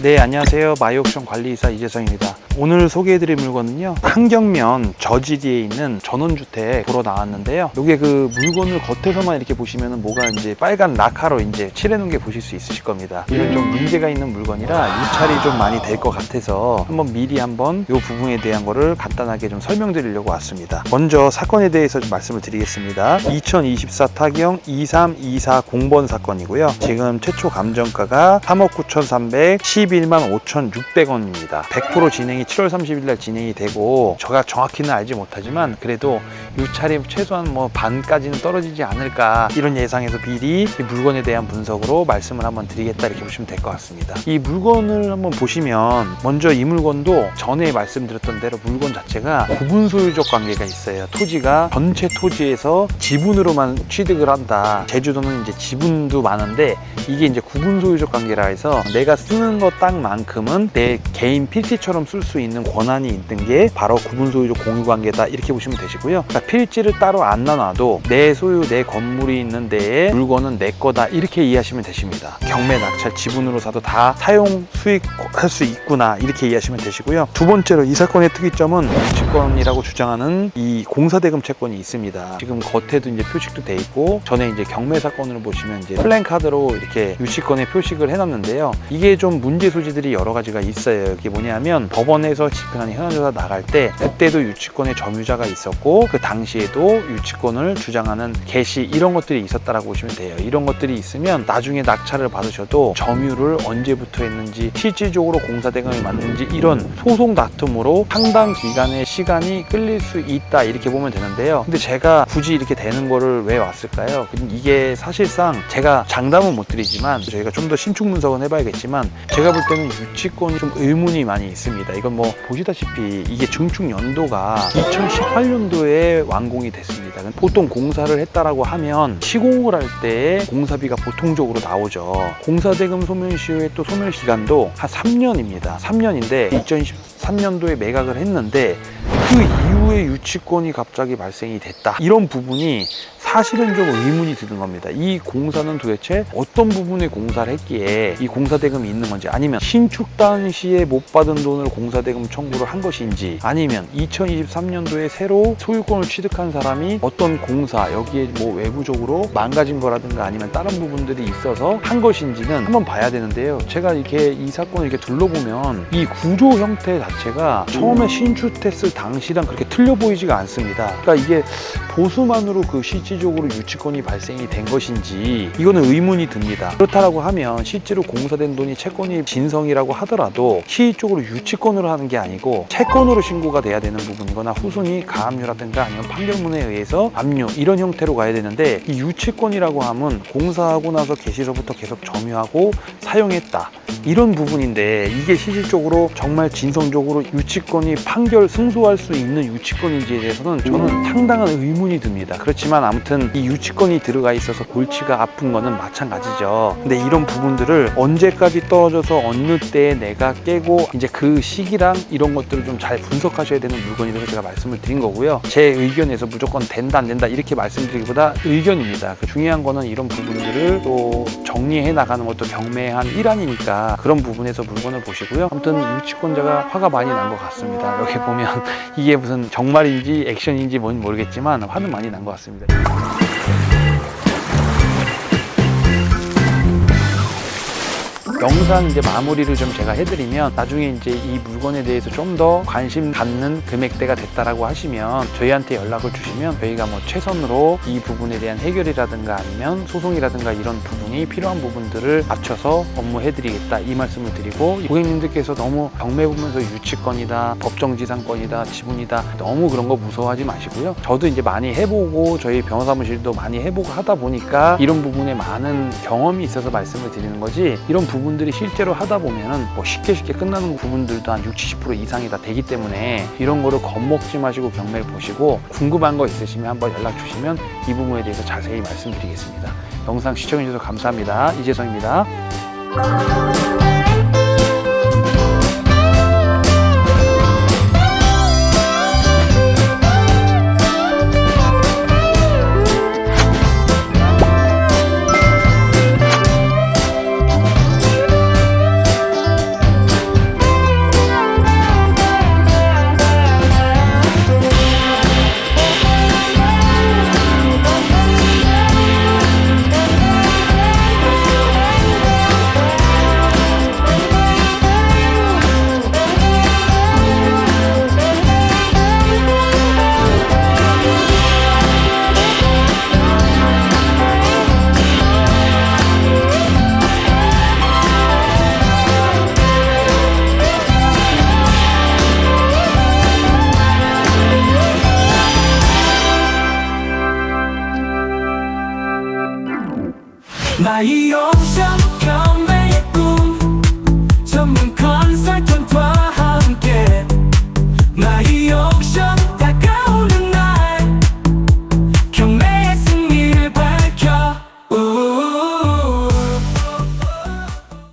네, 안녕하세요. 마이옥션 관리이사 이재성입니다. 오늘 소개해드릴 물건은요, 한경면 저지리에 있는 전원주택 보러 나왔는데요. 요게 그 물건을 겉에서만 이렇게 보시면은 뭐가 이제 빨간 라카로 이제 칠해놓은 게 보실 수 있으실 겁니다. 이런 좀 문제가 있는 물건이라 유찰이 좀 많이 될 것 같아서 미리 한번 요 부분에 대한 거를 간단하게 좀 설명드리려고 왔습니다. 먼저 사건에 대해서 좀 말씀을 드리겠습니다. 2024 타경 23240번 사건이고요. 지금 최초 감정가가 3억 9,311만 5,600원입니다. 100% 진행이 7월 30일 날 진행이 되고, 제가 정확히는 알지 못하지만 그래도 유찰이 최소한 뭐 반까지는 떨어지지 않을까, 이런 예상에서 미리 이 물건에 대한 분석으로 말씀을 한번 드리겠다, 이렇게 보시면 될 것 같습니다. 이 물건을 한번 보시면, 먼저 이 물건도 전에 말씀드렸던 대로 물건 자체가 구분 소유적 관계가 있어요. 토지가 전체 토지에서 지분으로만 취득을 한다. 제주도는 이제 지분도 많은데 이게 이제 구분 소유적 관계라 해서 내가 쓰는 것 땅만큼은 내 개인 필지처럼 쓸 수 있는 권한이 있는 게 바로 구분 소유적 공유 관계다, 이렇게 보시면 되시고요. 그러니까 필지를 따로 안 나눠도 내 소유, 내 건물이 있는 데에 물건은 내 거다, 이렇게 이해하시면 되십니다. 경매, 낙찰, 지분으로 사도 다 사용, 수익할 수 있구나, 이렇게 이해하시면 되시고요. 두 번째로 이 사건의 특이점은 유치권이라고 주장하는 이 공사대금 채권이 있습니다. 지금 겉에도 이제 표식도 돼 있고, 전에 이제 경매 사건을 보시면 이제 플랜카드로 이렇게 유치권에 표식을 해놨는데요. 이게 좀 문제 소지들이 여러 가지가 있어요. 이게 뭐냐면, 법원에서 집행하는 현안조사 나갈 때 그때도 유치권의 점유자가 있었고, 그 당시에도 유치권을 주장하는 개시, 이런 것들이 있었다라고 보시면 돼요. 이런 것들이 있으면 나중에 낙찰을 받으셔도 점유를 언제부터 했는지, 실질적으로 공사대금이 맞는지, 이런 소송 다툼으로 상당 기간의 시간이 끌릴 수 있다, 이렇게 보면 되는데요. 근데 제가 굳이 이렇게 되는 거를 왜 왔을까요? 이게 사실상 제가 장담은 못 드리지만, 저희가 좀 더 신축 분석은 해봐야겠지만, 제가 볼 때는 유치권이 좀 의문이 많이 있습니다. 이건 뭐 보시다시피 이게 증축 연도가 2018년도에 완공이 됐습니다. 보통 공사를 했다라고 하면 시공을 할 때 공사비가 보통적으로 나오죠. 공사대금 소멸시효의 또 소멸기간도 한 3년입니다. 3년인데 2023년도에 매각을 했는데 그 이후에 유치권이 갑자기 발생이 됐다, 이런 부분이 사실은 좀 의문이 드는 겁니다. 이 공사는 도대체 어떤 부분에 공사를 했기에 이 공사대금이 있는 건지, 아니면 신축 당시에 못 받은 돈을 공사대금 청구를 한 것인지, 아니면 2023년도에 새로 소유권을 취득한 사람이 어떤 공사, 여기에 뭐 외부적으로 망가진 거라든가 아니면 다른 부분들이 있어서 한 것인지는 한번 봐야 되는데요. 제가 이렇게 이 사건을 이렇게 둘러보면 이 구조 형태 자체가 처음에 신축했을 당시랑 그렇게 틀려 보이지가 않습니다. 그러니까 이게 보수만으로 그 실질적으로 유치권이 발생이 된 것인지, 이거는 의문이 듭니다. 그렇다라고 하면 실제로 공사된 돈이 채권이 진성이라고 하더라도 실질적으로 유치권으로 하는 게 아니고 채권으로 신고가 돼야 되는 부분이거나, 후손이 가압류라든가 아니면 판결문에 의해서 압류, 이런 형태로 가야 되는데, 이 유치권이라고 하면 공사하고 나서 개시로부터 계속 점유하고 사용했다, 이런 부분인데, 이게 실질적으로 정말 진성적으로 유치권이 판결 승소할 수 있는 유치권인지에 대해서는 저는 상당한 의문이 듭니다. 그렇지만 아무튼 이 유치권이 들어가 있어서 골치가 아픈 거는 마찬가지죠. 근데 이런 부분들을 언제까지 떨어져서 어느 때에 내가 깨고, 이제 그 시기랑 이런 것들을 좀 잘 분석하셔야 되는 물건이라서 제가 말씀을 드린 거고요. 제 의견에서 무조건 된다 안 된다 이렇게 말씀드리기보다 의견입니다. 그 중요한 거는 이런 부분들을 또 정리해 나가는 것도 경매의 한 일환이니까, 그런 부분에서 물건을 보시고요. 아무튼 유치권자가 화가 많이 난 것 같습니다. 여기 보면 이게 무슨 정말인지 액션인지 뭔지 모르겠지만 화는 많이 난 것 같습니다. 영상 이제 마무리를 좀 제가 해드리면, 나중에 이제 이 물건에 대해서 좀 더 관심 갖는 금액대가 됐다라고 하시면 저희한테 연락을 주시면 저희가 뭐 최선으로 이 부분에 대한 해결이라든가 아니면 소송이라든가 이런 부분이 필요한 부분들을 맞춰서 업무해드리겠다, 이 말씀을 드리고, 고객님들께서 너무 경매 보면서 유치권이다, 법정지상권이다, 지분이다, 너무 그런 거 무서워하지 마시고요. 저도 이제 많이 해보고 저희 변호사무실도 많이 해보고 하다 보니까 이런 부분에 많은 경험이 있어서 말씀을 드리는 거지, 이런 부분들이 실제로 하다 보면은 뭐 쉽게 끝나는 부분들도 한 60-70% 이상이 다 되기 때문에, 이런 거를 겁먹지 마시고 경매를 보시고, 궁금한 거 있으시면 한번 연락 주시면 이 부분에 대해서 자세히 말씀드리겠습니다. 영상 시청해주셔서 감사합니다. 이재성입니다. My ocean, come